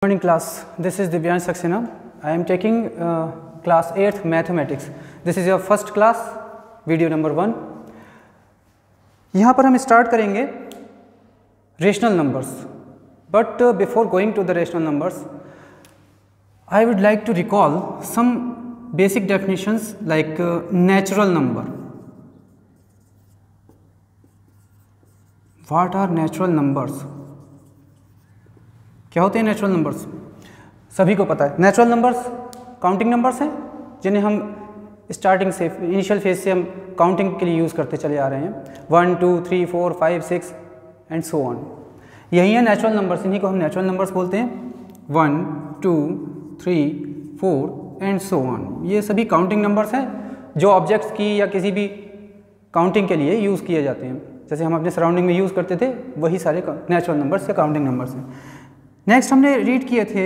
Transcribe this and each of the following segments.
Morning class, this is Divyansh Saxena. I am taking class 8th mathematics. This is your first class, video number 1. यहाँ पर हम start करेंगे rational numbers. But before going to the rational numbers, I would like to recall some basic definitions like natural number. What are natural numbers? क्या होते हैं natural numbers? सभी को पता है नेचुरल नंबर्स काउंटिंग नंबर्स हैं जिन्हें हम स्टार्टिंग से इनिशियल फेज से हम काउंटिंग के लिए यूज़ करते चले आ रहे हैं 1 2 3 4 5 6 एंड सो ऑन। यही है नेचुरल नंबर्स, इन्हीं को हम नेचुरल नंबर्स बोलते हैं 1 2 3 4 एंड सो ऑन। ये सभी काउंटिंग नंबर्स हैं जो ऑब्जेक्ट्स की या किसी भी काउंटिंग के लिए यूज़ किए जाते हैं। जैसे हम अपने सराउंडिंग में यूज़ करते थे वही सारे नेचुरल नंबर्स या काउंटिंग नंबर्स हैं। नेक्स्ट हमने रीड किए थे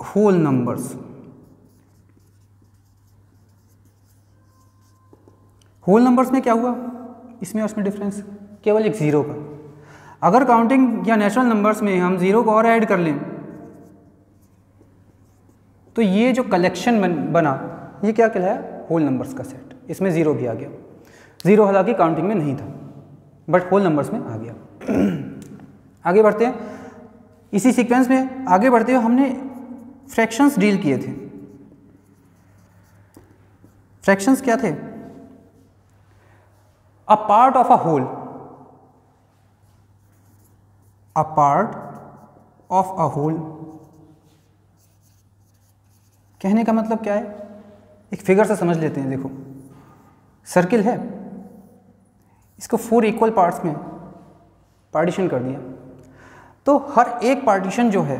होल नंबर्स। होल नंबर्स में क्या हुआ, इसमें और इसमें डिफरेंस केवल एक ज़ीरो का। अगर काउंटिंग या नेचुरल नंबर्स में हम ज़ीरो को और ऐड कर लें तो ये जो कलेक्शन बना ये क्या कहलाया, होल नंबर्स का सेट। इसमें ज़ीरो भी आ गया, ज़ीरो हालांकि काउंटिंग में नहीं था बट होल नंबर्स में आ गया। आगे बढ़ते हैं, इसी सीक्वेंस में आगे बढ़ते हुए हमने फ्रैक्शंस डील किए थे। फ्रैक्शंस क्या थे? A part of a whole, a part of a whole कहने का मतलब क्या है, एक फिगर से समझ लेते हैं। देखो सर्किल है, इसको 4 इक्वल पार्ट्स में पार्टीशन कर दिया तो हर एक पार्टीशन जो है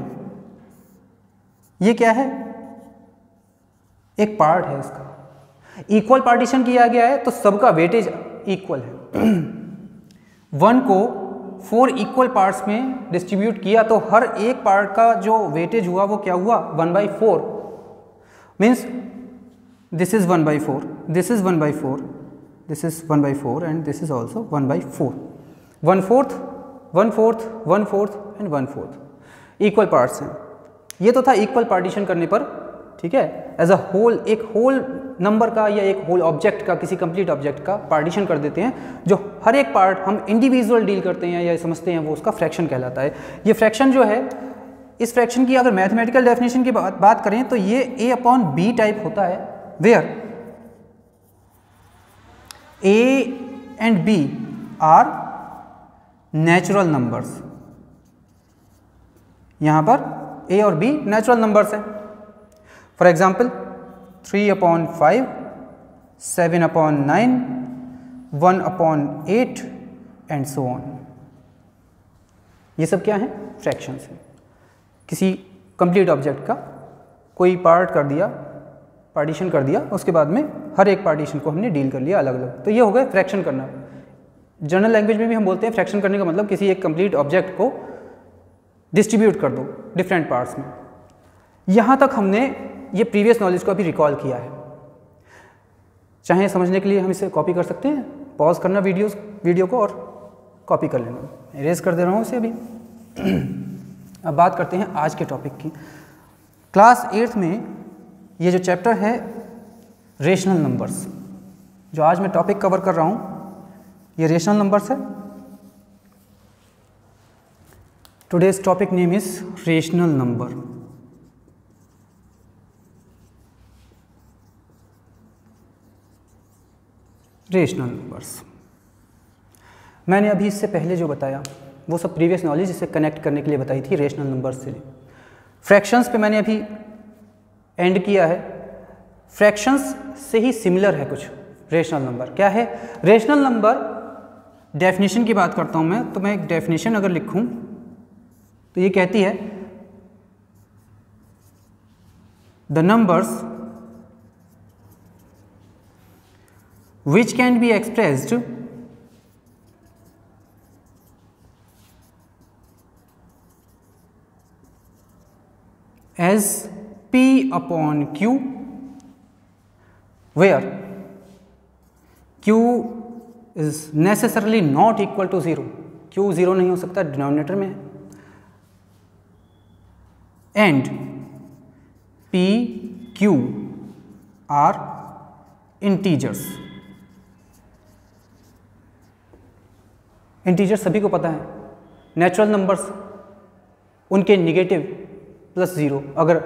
ये क्या है, एक पार्ट है इसका। इक्वल पार्टीशन किया गया है तो सबका वेटेज इक्वल है। 1 को 4 इक्वल पार्ट्स में डिस्ट्रीब्यूट किया तो हर एक पार्ट का जो वेटेज हुआ वो क्या हुआ, 1/4। Means this is 1/4, this is 1/4, this is 1/4 and this is also 1/4। 1/4 1/4 1/4 and 1/4 equal parts हैं। ये तो था इक्वल पार्टीशन करने पर, ठीक है। एज अ होल, एक होल नंबर का या एक होल ऑब्जेक्ट का, किसी कंप्लीट ऑब्जेक्ट का पार्टीशन कर देते हैं। जो हर एक पार्ट हम इंडिविजुअल डील करते हैं या समझते हैं वो उसका फ्रैक्शन कहलाता है। ये फ्रैक्शन जो है, इस फ्रैक्शन की अगर मैथमेटिकल डेफिनेशन की बात करें तो ये A/B टाइप होता है, where A and B are natural numbers. यहाँ पर A और B नेचुरल नंबर्स हैं। For example 3/5, 7/9, 1/8 and so on. ये सब क्या हैं, फ्रैक्शंस हैं। किसी कंप्लीट ऑब्जेक्ट का कोई पार्ट कर दिया, पार्टीशन कर दिया, उसके बाद में हर एक पार्टीशन को हमने डील कर लिया अलग अलग। तो ये हो गया फ्रैक्शन करना। जनरल लैंग्वेज में भी हम बोलते हैं फ्रैक्शन करने का मतलब किसी एक कंप्लीट ऑब्जेक्ट को डिस्ट्रीब्यूट कर दो डिफरेंट पार्ट्स में। यहाँ तक हमने ये प्रीवियस नॉलेज को अभी रिकॉल किया है। चाहे समझने के लिए हम इसे कॉपी कर सकते हैं, पॉज करना वीडियो को और कॉपी कर लेना। इरेज कर दे रहा हूँ इसे अभी। अब बात करते हैं आज के टॉपिक की। क्लास 8th में ये जो चैप्टर है रेशनल नंबर्स, जो आज मैं टॉपिक कवर कर रहा हूँ ये रेशनल नंबर्स है। Today's topic name is rational number. Rational numbers मैंने अभी इससे पहले जो बताया वो सब प्रीवियस नॉलेज इसे कनेक्ट करने के लिए बताई थी रेशनल नंबर्स से। फ्रैक्शंस पे मैंने अभी एंड किया है। फ्रैक्शंस से ही सिमिलर है कुछ रेशनल नंबर। क्या है रेशनल नंबर? डेफिनेशन की बात करता हूं मैं, तो मैं एक डेफिनेशन अगर लिखूं तो ये कहती है the numbers which can be expressed as P/Q where Q is necessarily not equal to 0, Q 0 नहीं हो सकता, डिनोमिनेटर में है, and P Q are integers. Integers सभी को पता है, नेचुरल नंबर्स उनके नेगेटिव प्लस ज़ीरो अगर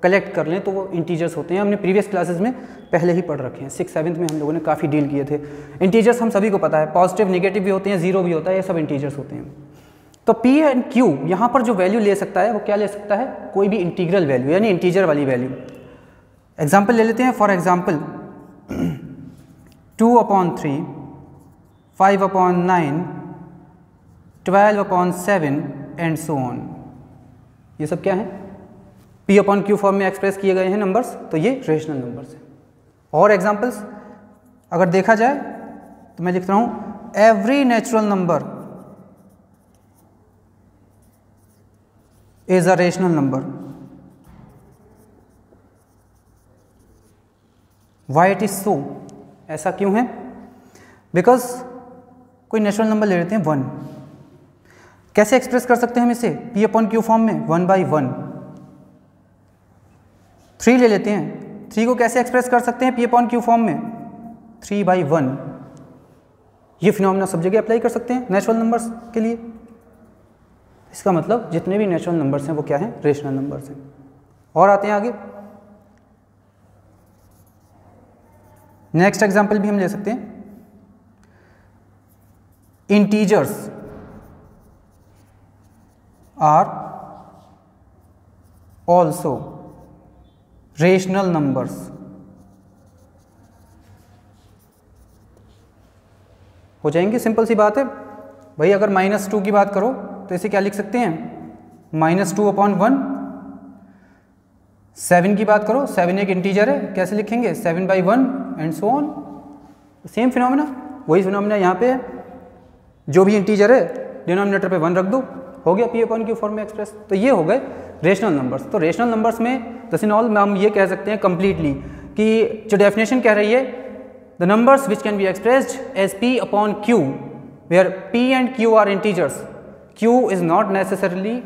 कलेक्ट कर लें तो वो इंटीजर्स होते हैं। हमने प्रीवियस क्लासेस में पहले ही पढ़ रखे हैं, 6th-7th में हम लोगों ने काफ़ी डील किए थे। इंटीजर्स हम सभी को पता है, पॉजिटिव नेगेटिव भी होते हैं, ज़ीरो भी होता है, ये सब इंटीजर्स होते हैं। तो P एंड Q यहाँ पर जो वैल्यू ले सकता है वो क्या ले सकता है, कोई भी इंटीग्रल वैल्यू यानी इंटीजर वाली वैल्यू। एग्जाम्पल ले लेते हैं, for example 2/3, 5/9, 12/7 and so on. ये सब क्या है, P/Q फॉर्म में एक्सप्रेस किए गए हैं नंबर्स, तो ये रेशनल नंबर्स हैं। और एग्जाम्पल्स अगर देखा जाए तो मैं लिख रहा हूँ every natural number is a rational number. Why it is so, ऐसा क्यों है, बिकॉज कोई नेचुरल नंबर ले लेते हैं 1, कैसे एक्सप्रेस कर सकते हैं हम इसे P/Q फॉर्म में, 1/1। 3 ले लेते हैं, 3 को कैसे एक्सप्रेस कर सकते हैं P/Q फॉर्म में, 3/1। ये फिनोमेना सब जगह अप्लाई कर सकते हैं नेचुरल नंबर्स के लिए। इसका मतलब जितने भी नेचुरल नंबर्स हैं वो क्या हैं, रेशनल नंबर्स हैं। और आते हैं आगे, नेक्स्ट एग्जाम्पल भी हम ले सकते हैं, integers are also rational numbers. हो जाएंगे, सिंपल सी बात है भाई। अगर -2 की बात करो तो इसे क्या लिख सकते हैं, -2/1। 7 की बात करो, 7 एक इंटीजर है, कैसे लिखेंगे, 7/1 and so on. Same phenomena, वही फिनोमेना यहाँ पे है, जो भी इंटीजर है डिनोमिनेटर पे 1 रख दो, हो गया P/Q फॉर्म में एक्सप्रेस। तो ये हो गए रेशनल नंबर्स। तो रेशनल नंबर्स में दस इन ऑल हम ये कह सकते हैं कंप्लीटली कि जो डेफिनेशन कह रही है, the numbers which can be expressed as P/Q where P and Q are integers, Q is not necessarily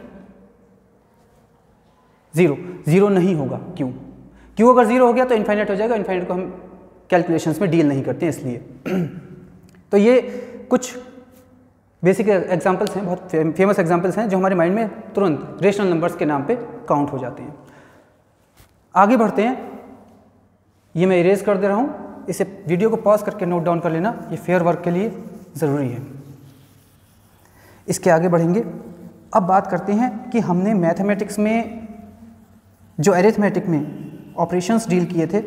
zero नहीं होगा। Q अगर ज़ीरो हो गया तो इन्फाइनाइट हो जाएगा, इन्फाइनाइट को हम कैलकुलेशंस में डील नहीं करते हैं इसलिए। तो ये कुछ बेसिक एग्जांपल्स हैं, बहुत फेमस एग्जांपल्स हैं जो हमारे माइंड में तुरंत रेशनल नंबर्स के नाम पे काउंट हो जाते हैं। आगे बढ़ते हैं, ये मैं इरेज कर दे रहा हूँ, इसे वीडियो को पॉज करके नोट डाउन कर लेना, ये फेयर वर्क के लिए ज़रूरी है। इसके आगे बढ़ेंगे, अब बात करते हैं कि हमने मैथमेटिक्स में जो अरिथमेटिक में ऑपरेशंस डील किए थे,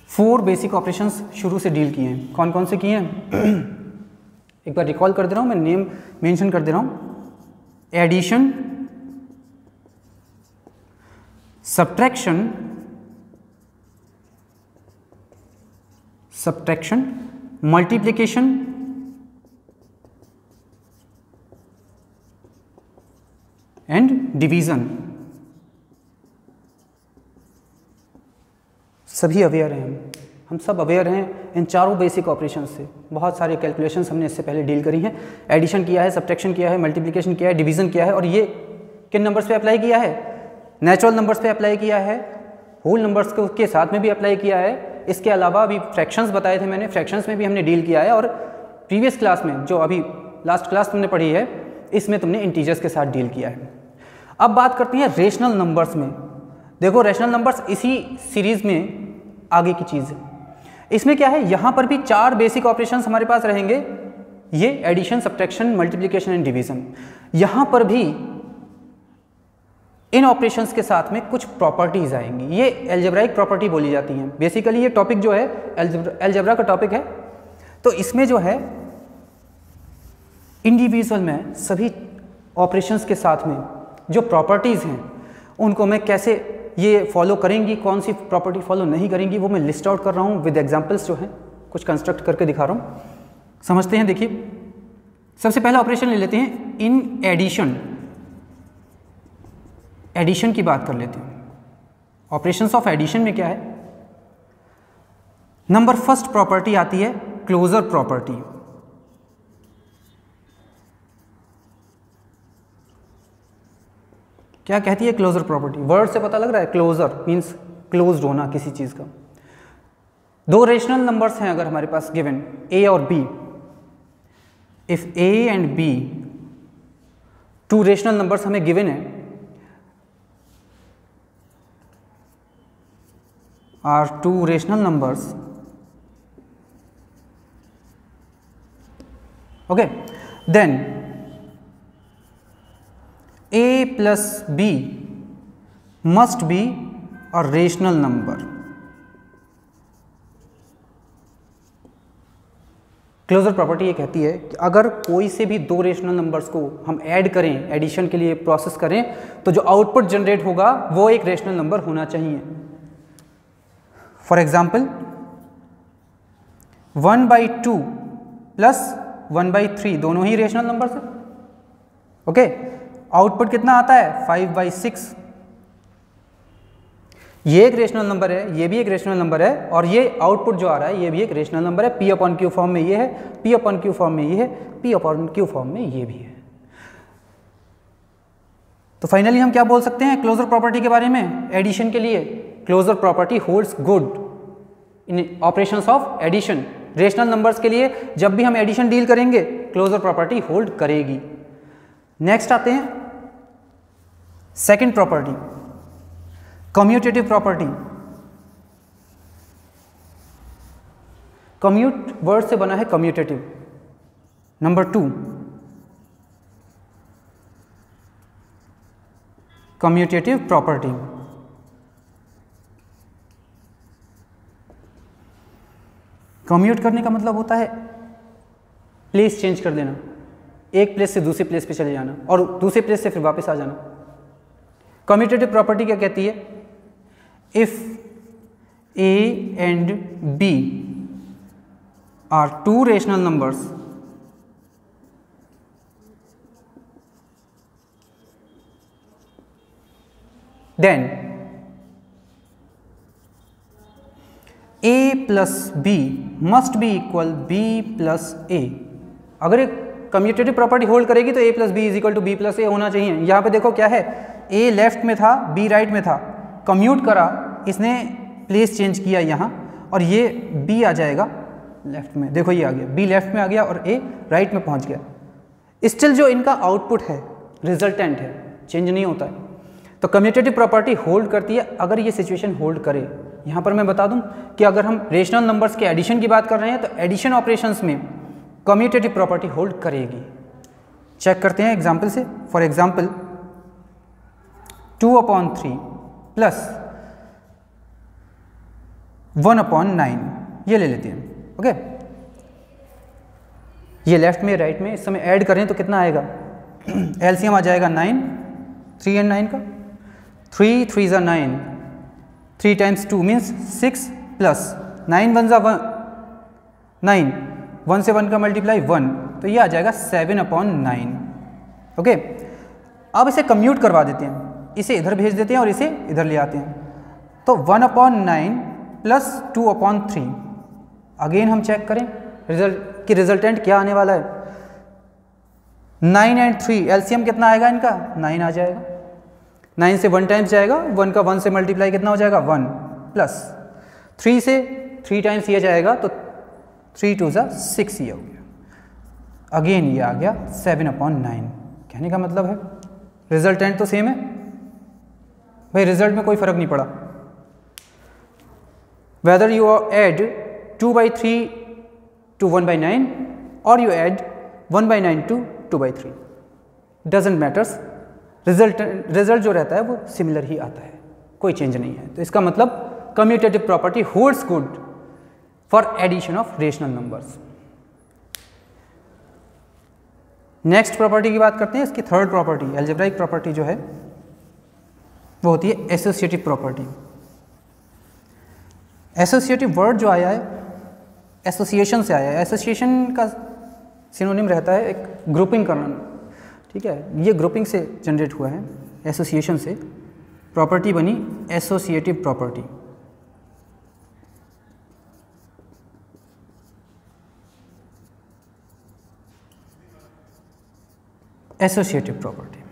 4 बेसिक ऑपरेशंस शुरू से डील किए हैं। कौन कौन से किए हैं एक बार रिकॉल कर दे रहा हूँ, मैं नेम मेंशन कर दे रहा हूँ, addition, subtraction, multiplication, and division. सभी अवेयर हैं, हम सब अवेयर हैं इन चारों बेसिक ऑपरेशन से। बहुत सारे कैलकुलेशंस हमने इससे पहले डील करी हैं। एडिशन किया है, सब्ट्रैक्शन किया है, मल्टीप्लिकेशन किया है, डिवीजन किया है, और ये किन नंबर्स पे अप्लाई किया है, नेचुरल नंबर्स पे अप्लाई किया है, होल नंबर्स के साथ में भी अप्लाई किया है। इसके अलावा अभी फ्रैक्शंस बताए थे मैंने, फ्रैक्शंस में भी हमने डील किया है, और प्रीवियस क्लास में जो अभी लास्ट क्लास तुमने पढ़ी है इसमें तुमने इंटीजर्स के साथ डील किया है। अब बात करते हैं रेशनल नंबर्स में। देखो रेशनल नंबर्स इसी सीरीज में आगे की चीज़ है। इसमें क्या है, यहाँ पर भी 4 बेसिक ऑपरेशंस हमारे पास रहेंगे, ये addition, subtraction, multiplication and division. यहाँ पर भी इन ऑपरेशंस के साथ में कुछ प्रॉपर्टीज आएंगी, ये एल्जेब्राइक प्रॉपर्टी बोली जाती हैं। बेसिकली ये टॉपिक जो है एल्जेब्रा का टॉपिक है। तो इसमें जो है इंडिविजुअल में सभी ऑपरेशंस के साथ में जो प्रॉपर्टीज़ हैं उनको मैं कैसे ये फॉलो करेंगी, कौन सी प्रॉपर्टी फॉलो नहीं करेंगी, वो मैं लिस्ट आउट कर रहा हूँ विद एग्जांपल्स जो हैं, कुछ कंस्ट्रक्ट करके दिखा रहा हूँ। समझते हैं, देखिए सबसे पहला ऑपरेशन ले लेते हैं इन एडिशन। एडिशन की बात कर लेते हैं। ऑपरेशंस ऑफ एडिशन में क्या है, नंबर फर्स्ट प्रॉपर्टी आती है क्लोजर प्रॉपर्टी। क्या कहती है क्लोजर प्रॉपर्टी? वर्ड से पता लग रहा है, क्लोजर मीन्स क्लोज्ड होना किसी चीज़ का। दो रेशनल नंबर्स हैं अगर हमारे पास गिवन ए और B, if A and B, two rational numbers हमें गिवन है, are two rational numbers, okay, then a plus b must be a rational number। Closure property ये कहती है कि अगर कोई से भी दो रेशनल नंबर्स को हम ऐड करें, एडिशन के लिए प्रोसेस करें, तो जो आउटपुट जनरेट होगा वो एक रेशनल नंबर होना चाहिए। फॉर एग्जाम्पल 1/2 प्लस 1/3 दोनों ही रेशनल नंबर्स है, ओके। आउटपुट कितना आता है? 5/6। ये एक रेशनल नंबर है, ये भी एक रेशनल नंबर है, और ये आउटपुट जो आ रहा है ये भी एक रेशनल नंबर है। P अपॉन Q फॉर्म में ये है, P अपॉन Q फॉर्म में ये है, P अपॉन Q फॉर्म में ये भी है। तो फाइनली हम क्या बोल सकते हैं क्लोजर प्रॉपर्टी के बारे में? एडिशन के लिए closure property holds good in operations of addition. Rational numbers के लिए जब भी हम एडिशन डील करेंगे क्लोजर प्रॉपर्टी होल्ड करेगी। नेक्स्ट आते हैं second property, commutative property. Commute word से बना है commutative. Number 2, commutative property. Commute करने का मतलब होता है प्लेस चेंज कर देना, एक प्लेस से दूसरे प्लेस पे चले जाना और दूसरे प्लेस से फिर वापस आ जाना। कम्यूटेटिव प्रॉपर्टी क्या कहती है? If A and B are two rational numbers, then A plus B must be equal B plus A. अगर एक कम्यूटेटिव प्रॉपर्टी होल्ड करेगी तो a plus B is equal to B plus A होना चाहिए। यहाँ पे देखो क्या है, a लेफ्ट में था, b राइट में था, कम्यूट करा, इसने प्लेस चेंज किया यहाँ, और ये b आ जाएगा लेफ्ट में। देखो ये आ गया, b लेफ्ट में आ गया और a राइट में पहुँच गया। स्टिल जो इनका आउटपुट है रिजल्टेंट है, चेंज नहीं होता है। तो कम्यूटेटिव प्रॉपर्टी होल्ड करती है अगर ये सिचुएशन होल्ड करे। यहाँ पर मैं बता दूँ कि अगर हम रेशनल नंबर्स के एडिशन की बात कर रहे हैं तो एडिशन ऑपरेशंस में कम्यूटेटिव प्रॉपर्टी होल्ड करेगी। चेक करते हैं एग्जाम्पल से। फॉर एग्जाम्पल 2/3 प्लस 1/9 ये ले लेते हैं, ओके। ये लेफ्ट में राइट में इस समय ऐड करें तो कितना आएगा? एलसीएम आ जाएगा 9, 3 and 9 का, 3 3 ज़ा 9, 3 टाइम्स 2 मीन्स 6 प्लस 9 1 ज़ा 9, 1 से 1 का मल्टीप्लाई 1, तो ये आ जाएगा 7/9, ओके। अब इसे कम्यूट करवा देते हैं, इसे इधर भेज देते हैं और इसे इधर ले आते हैं। तो 1/9 प्लस 2/3, अगेन हम चेक करें रिजल्ट कि रिजल्टेंट क्या आने वाला है। 9 and 3 एलसीएम कितना आएगा इनका? 9 आ जाएगा। 9 से 1 टाइम्स जाएगा, 1 का 1 से मल्टीप्लाई कितना हो जाएगा? 1 प्लस 3 से 3 टाइम्स ये जाएगा तो 3 2 ज़ा 6 ये हो गया। अगेन ये आ गया 7/9। कहने का मतलब है रिजल्टेंट तो सेम है भाई, रिजल्ट में कोई फर्क नहीं पड़ा। वेदर यू ऐड 2/3 to 1/9 और you add 1/9 to 2/3, doesn't matters, result जो रहता है वो सिमिलर ही आता है, कोई चेंज नहीं है। तो इसका मतलब commutative property holds good for addition of rational numbers. Next property की बात करते हैं, इसकी थर्ड प्रॉपर्टी अलजेब्राइक प्रॉपर्टी जो है वो होती है एसोसिएटिव प्रॉपर्टी। एसोसिएटिव वर्ड जो आया है एसोसिएशन से आया है। एसोसिएशन का सिनोनिम रहता है एक ग्रुपिंग करना, ठीक है। ये ग्रुपिंग से जनरेट हुआ है, एसोसिएशन से प्रॉपर्टी बनी एसोसिएटिव प्रॉपर्टी। एसोसिएटिव प्रॉपर्टी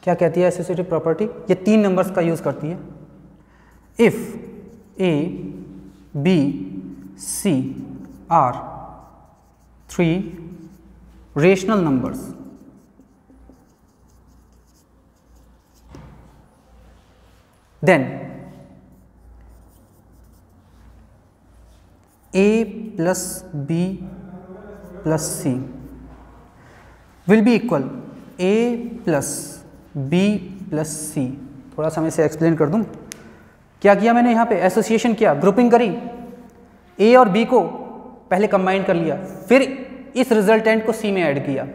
क्या कहती है एसोसिएटिव प्रॉपर्टी? ये 3 नंबर्स का यूज़ करती है। If A B C are 3 rational numbers, then a plus b plus c will be equal a plus b plus c। थोड़ा सा मैं इसे एक्सप्लेन कर दूं। क्या किया मैंने यहाँ पे? एसोसिएशन किया, ग्रुपिंग करी, a और b को पहले कंबाइन कर लिया, फिर इस रिजल्टेंट को c में ऐड किया।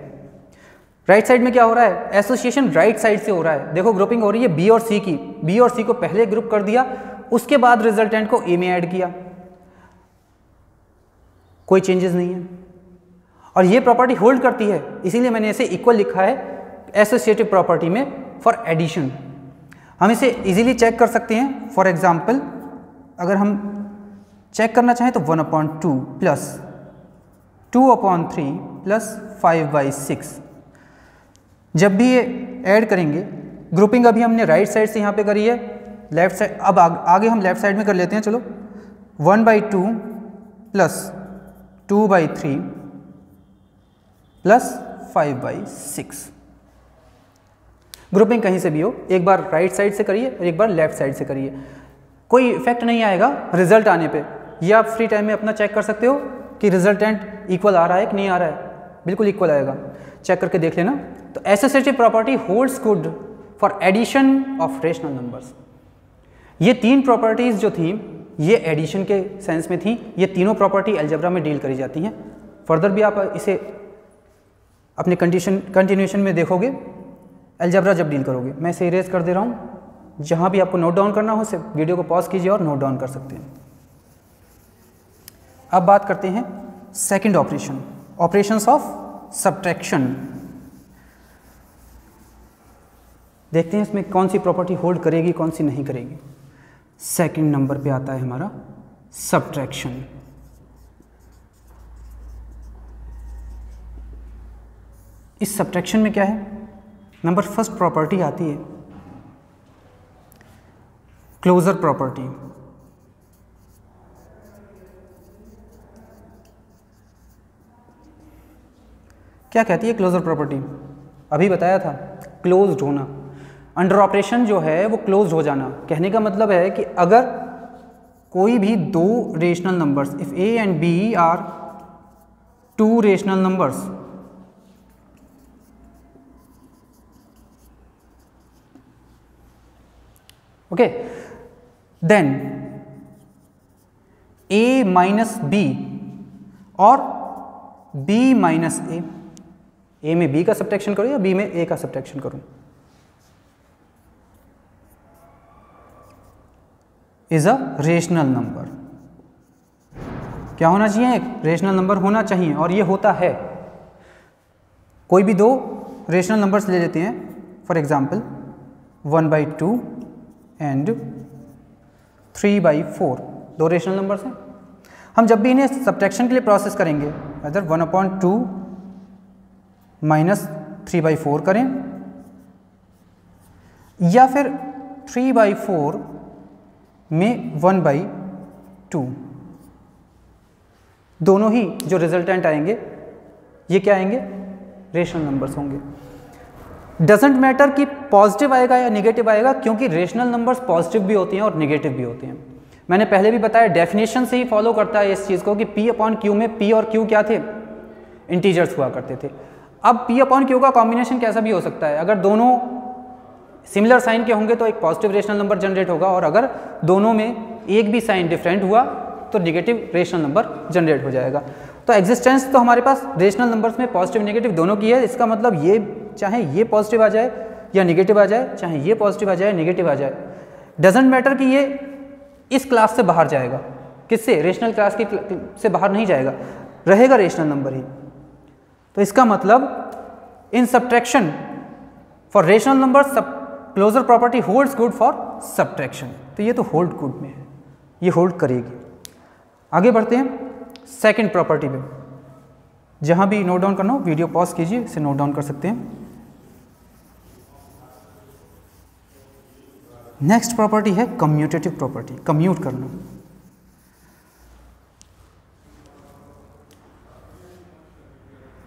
राइट साइड में क्या हो रहा है? एसोसिएशन राइट साइड से हो रहा है। देखो ग्रुपिंग हो रही है बी और सी की, बी और सी को पहले ग्रुप कर दिया, उसके बाद रिजल्टेंट को ए में ऐड किया, कोई चेंजेस नहीं है। और ये प्रॉपर्टी होल्ड करती है, इसीलिए मैंने इसे इक्वल लिखा है एसोसिएटिव प्रॉपर्टी में फॉर एडिशन। हम इसे इजीली चेक कर सकते हैं। फॉर एग्जांपल अगर हम चेक करना चाहें तो 1/2 प्लस 2/3 प्लस 5/6, जब भी ये ऐड करेंगे, ग्रुपिंग अभी हमने राइट साइड से यहाँ पे करी है, लेफ्ट साइड अब आगे हम लेफ्ट साइड में कर लेते हैं। चलो 1/2 प्लस 2/3 प्लस 5/6। ग्रुपिंग कहीं से भी हो, एक बार राइट साइड से करिए और एक बार लेफ्ट साइड से करिए, कोई इफेक्ट नहीं आएगा रिजल्ट आने पे। ये आप फ्री टाइम में अपना चेक कर सकते हो कि रिजल्टेंट इक्वल आ रहा है कि नहीं आ रहा है। बिल्कुल इक्वल आएगा, चेक करके देख लेना। तो associative property holds good for addition of rational numbers. ये 3 प्रॉपर्टीज जो थी ये एडिशन के सेंस में थी। ये तीनों प्रॉपर्टी अलजेब्रा में डील करी जाती हैं। फर्दर भी आप इसे अपने कंटिन्यूएशन में देखोगे अलजेब्रा जब डील करोगे। मैं इसे इरेज कर दे रहा हूँ। जहाँ भी आपको नोट डाउन करना हो उसे वीडियो को पॉज कीजिए और नोट डाउन कर सकते हैं। अब बात करते हैं second operation, operations of subtraction. देखते हैं इसमें कौन सी प्रॉपर्टी होल्ड करेगी, कौन सी नहीं करेगी। सेकंड नंबर पे आता है हमारा सब्ट्रैक्शन। इस सब्ट्रैक्शन में क्या है? नंबर फर्स्ट प्रॉपर्टी आती है क्लोजर प्रॉपर्टी। क्या कहती है क्लोजर प्रॉपर्टी? अभी बताया था, क्लोज्ड होना। अंडर ऑपरेशन जो है वो क्लोज्ड हो जाना। कहने का मतलब है कि अगर कोई भी 2 rational numbers, if a and b are 2 rational numbers, okay, then a minus b और b माइनस a में b का सब्ट्रैक्शन करूं या b में a का सब्ट्रैक्शन करूं, इज अ रेशनल नंबर। क्या होना चाहिए? एक रेशनल नंबर होना चाहिए, और ये होता है। कोई भी 2 रेशनल नंबर्स ले लेते हैं, for example 1/2 and 3/4, 2 rational numbers हैं। हम जब भी इन्हें सब्ट्रैक्शन के लिए प्रोसेस करेंगे, अदर 1/2 माइनस 3/4 करें या फिर 3/4 में 1/2, दोनों ही जो रिजल्टेंट आएंगे ये क्या आएंगे? रेशनल नंबर्स होंगे। डजेंट मैटर कि पॉजिटिव आएगा या नेगेटिव आएगा, क्योंकि रेशनल नंबर्स पॉजिटिव भी होते हैं और नेगेटिव भी होते हैं। मैंने पहले भी बताया, डेफिनेशन से ही फॉलो करता है इस चीज़ को कि P/Q में P और Q क्या थे? इंटीजर्स हुआ करते थे। अब P/Q का कॉम्बिनेशन कैसा भी हो सकता है। अगर दोनों सिमिलर साइन के होंगे तो एक पॉजिटिव रेशनल नंबर जनरेट होगा, और अगर दोनों में एक भी साइन डिफरेंट हुआ तो नेगेटिव रेशनल नंबर जनरेट हो जाएगा। तो एग्जिस्टेंस तो हमारे पास रेशनल नंबर्स में पॉजिटिव नेगेटिव दोनों की है। इसका मतलब ये चाहे ये पॉजिटिव आ जाए या नेगेटिव आ जाए, चाहे ये पॉजिटिव आ जाए नेगेटिव आ जाए, डजेंट मैटर कि ये इस क्लास से बाहर जाएगा। किससे? रेशनल क्लास की से बाहर नहीं जाएगा, रहेगा रेशनल नंबर ही। तो इसका मतलब in subtraction for rational number closure property holds good for subtraction. तो ये तो होल्ड गुड में है, ये होल्ड करेगी। आगे बढ़ते हैं सेकंड प्रॉपर्टी पे। जहां भी नोट डाउन करना हो वीडियो पॉज कीजिए, इसे नोट डाउन कर सकते हैं। नेक्स्ट प्रॉपर्टी है कम्यूटेटिव प्रॉपर्टी, कम्यूट करना।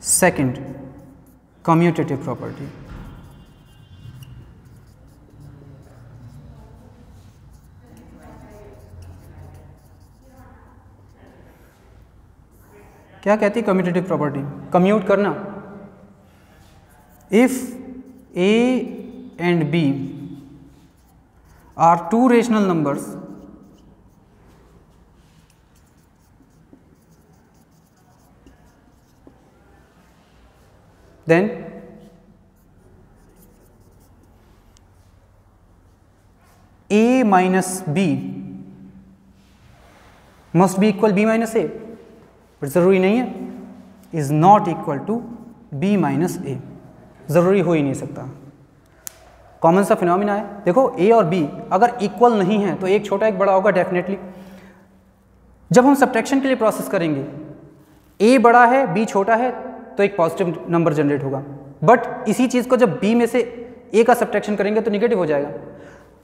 Second, commutative property. क्या कहती है कम्यूटेटिव प्रॉपर्टी? कम्यूट करना। If A and B are two rational numbers then A minus B must be equal B minus A, but ज़रूरी नहीं है। Is not equal to B minus A, ज़रूरी हो ही नहीं सकता। कॉमन सा फिनोमिना है। देखो ए और बी अगर इक्वल नहीं है तो एक छोटा एक बड़ा होगा डेफिनेटली। जब हम सब्ट्रैक्शन के लिए प्रोसेस करेंगे, ए बड़ा है बी छोटा है तो एक पॉजिटिव नंबर जनरेट होगा, बट इसी चीज़ को जब बी में से ए का सब्ट्रैक्शन करेंगे तो निगेटिव हो जाएगा।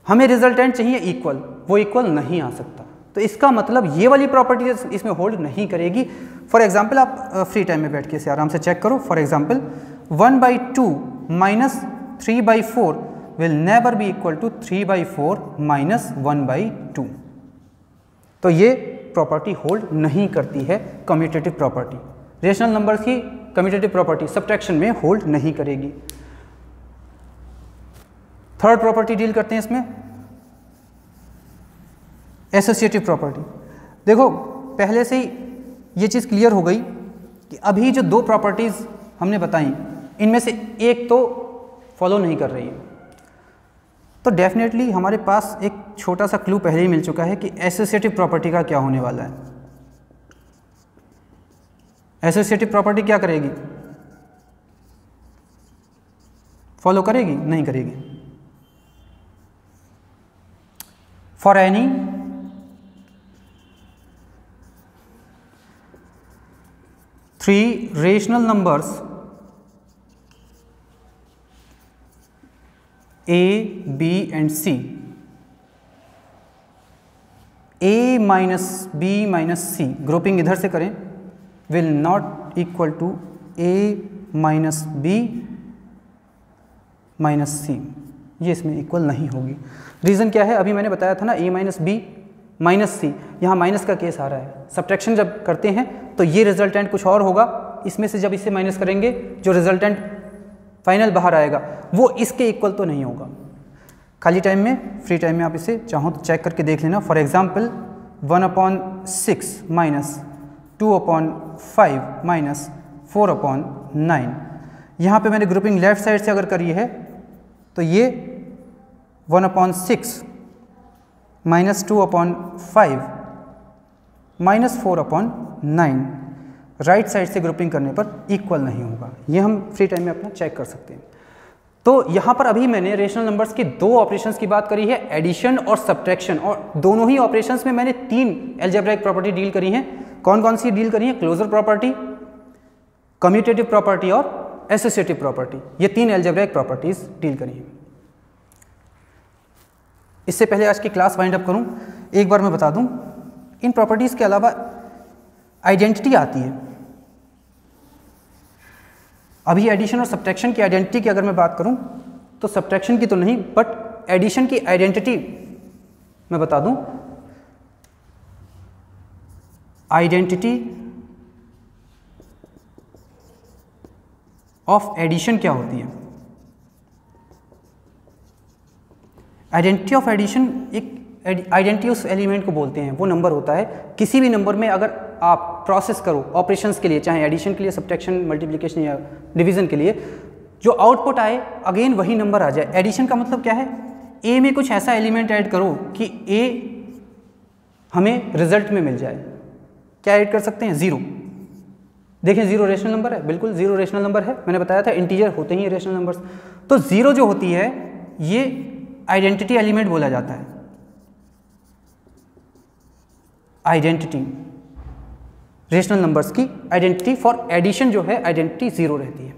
हमें रिजल्टेंट चाहिए इक्वल, वो इक्वल नहीं आ सकता। तो इसका मतलब ये वाली प्रॉपर्टी इसमें होल्ड नहीं करेगी। फॉर एग्जाम्पल आप फ्री टाइम में बैठ के इसे आराम से चेक करो। For example 1/2 minus 3/4 will never be equal to 3/4 minus 1/2। तो ये प्रॉपर्टी होल्ड नहीं करती है, कम्यूटेटिव प्रॉपर्टी। रेशनल नंबर्स की कम्यूटेटिव प्रॉपर्टी सब्ट्रैक्शन में होल्ड नहीं करेगी। थर्ड प्रॉपर्टी डील करते हैं इसमें, एसोसिएटिव प्रॉपर्टी। देखो पहले से ही ये चीज़ क्लियर हो गई कि अभी जो दो प्रॉपर्टीज़ हमने बताई इनमें से एक तो फॉलो नहीं कर रही है, तो डेफिनेटली हमारे पास एक छोटा सा क्लू पहले ही मिल चुका है कि एसोसिएटिव प्रॉपर्टी का क्या होने वाला है। एसोसिएटिव प्रॉपर्टी क्या करेगी? फॉलो करेगी? नहीं करेगी। For any three rational numbers A, B and C, A minus B minus C, grouping इधर से करें, will not equal to A minus B minus C, ये इसमें इक्वल नहीं होगी। रीज़न क्या है? अभी मैंने बताया था ना, A minus B minus C, यहाँ माइनस का केस आ रहा है। सब्ट्रैक्शन जब करते हैं तो ये रिजल्टेंट कुछ और होगा, इसमें से जब इसे माइनस करेंगे जो रिजल्टेंट फाइनल बाहर आएगा वो इसके इक्वल तो नहीं होगा। खाली टाइम में, फ्री टाइम में आप इसे चाहो तो चेक करके देख लेना। फॉर एग्जांपल 1/6 माइनस 2/5 माइनस 4/9, यहाँ पे मैंने ग्रुपिंग लेफ्ट साइड से अगर करी है तो ये 1/6 माइनस 2/5 माइनस 4/9 राइट साइड से ग्रुपिंग करने पर इक्वल नहीं होगा। ये हम फ्री टाइम में अपना चेक कर सकते हैं। तो यहाँ पर अभी मैंने रेशनल नंबर्स की दो ऑपरेशंस की बात करी है, एडिशन और सब्ट्रैक्शन, और दोनों ही ऑपरेशंस में मैंने तीन अलजेब्राइक प्रॉपर्टी डील करी हैं। कौन कौन सी डील करी हैं? क्लोजर प्रॉपर्टी, कम्यूटेटिव प्रॉपर्टी और एसोसिएटिव प्रॉपर्टी। ये तीन अलजेब्राइक प्रॉपर्टीज डील करी हैं। इससे पहले आज की क्लास वाइंड अप करूँ, एक बार मैं बता दूँ, इन प्रॉपर्टीज़ के अलावा आइडेंटिटी आती है। अभी एडिशन और सब्ट्रैक्शन की आइडेंटिटी की अगर मैं बात करूं तो सब्ट्रैक्शन की तो नहीं, बट एडिशन की आइडेंटिटी मैं बता दूं। आइडेंटिटी ऑफ एडिशन क्या होती है? आइडेंटिटी ऑफ एडिशन, एक आइडेंटिटी उस एलिमेंट को बोलते हैं, वो नंबर होता है किसी भी नंबर में अगर आप प्रोसेस करो ऑपरेशंस के लिए, चाहे एडिशन के लिए, सब्ट्रैक्शन, मल्टीप्लिकेशन या डिवीजन के लिए, जो आउटपुट आए अगेन वही नंबर आ जाए। एडिशन का मतलब क्या है? ए में कुछ ऐसा एलिमेंट ऐड करो कि ए हमें रिजल्ट में मिल जाए। क्या ऐड कर सकते हैं? ज़ीरो। देखें ज़ीरो रेशनल नंबर है, बिल्कुल ज़ीरो रेशनल नंबर है। मैंने बताया था इंटीजर होते ही रेशनल नंबर्स। तो ज़ीरो जो होती है ये आइडेंटिटी एलिमेंट बोला जाता है। आइडेंटिटी रेशनल नंबर्स की आइडेंटिटी फॉर एडिशन जो है आइडेंटिटी ज़ीरो रहती है।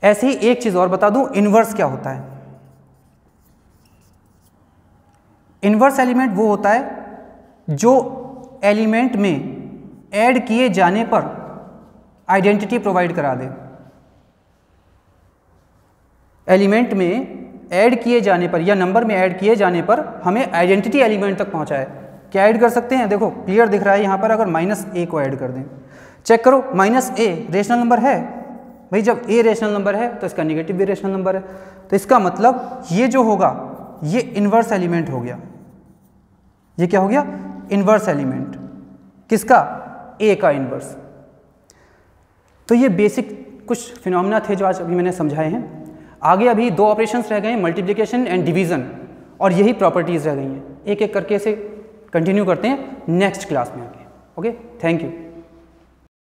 ऐसे ही एक चीज़ और बता दूं, इन्वर्स क्या होता है? इन्वर्स एलिमेंट वो होता है जो एलिमेंट में ऐड किए जाने पर आइडेंटिटी प्रोवाइड करा दे। एलिमेंट में ऐड किए जाने पर या नंबर में ऐड किए जाने पर हमें आइडेंटिटी एलिमेंट तक पहुंचाए। क्या ऐड कर सकते हैं? देखो क्लियर दिख रहा है यहाँ पर, अगर -a को ऐड कर दें, चेक करो, -a रेशनल नंबर है भाई। जब a रेशनल नंबर है तो इसका नेगेटिव भी रेशनल नंबर है, तो इसका मतलब ये जो होगा ये इन्वर्स एलिमेंट हो गया। ये क्या हो गया? Inverse element. किसका? a का इन्वर्स। तो ये बेसिक कुछ फिनोमेना थे जो आज अभी मैंने समझाए हैं। आगे अभी 2 ऑपरेशंस रह गए हैं, मल्टीप्लिकेशन एंड डिवीजन, और यही प्रॉपर्टीज़ रह गई हैं। एक एक करके इसे कंटिन्यू करते हैं नेक्स्ट क्लास में आगे। Okay, thank you.